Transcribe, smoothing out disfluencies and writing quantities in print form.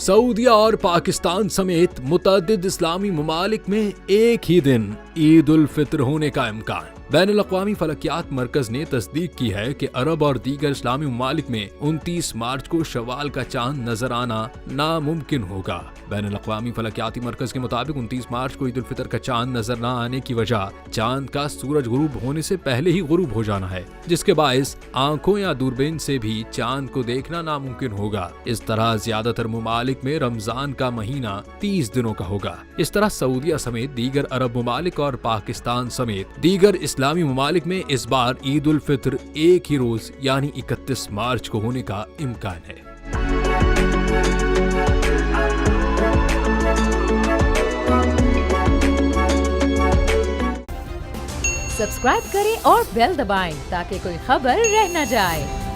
सऊदीया और पाकिस्तान समेत मुतअद्दिद इस्लामी ममालिक में एक ही दिन ईद उल फित्र होने का इम्कान। बैनुल-अक़वामी फलकियात मरकज ने तस्दीक की है कि अरब और दीगर इस्लामी ममालिक में 29 मार्च को शवाल का चांद नजर आना नामुमकिन होगा। बैनुल-अक़वामी फलकियाती मरकज के मुताबिक 29 मार्च को ईद उल फित्र का चांद नजर न आने की वजह चांद का सूरज गुरूब होने से पहले ही गुरूब हो जाना है, जिसके बायस आंखों या दूरबीन से भी चांद को देखना नामुमकिन होगा। इस तरह ज्यादातर ममालिक में रमजान का महीना 30 दिनों का होगा। इस तरह सऊदीया समेत दीगर अरब ममालिक और पाकिस्तान समेत दीगर इस्लामी ममालिक में इस बार ईद उल फित्र एक ही रोज यानी 31 मार्च को होने का इम्कान है। सब्सक्राइब करें और बेल दबाएं ताकि कोई खबर रह न जाए।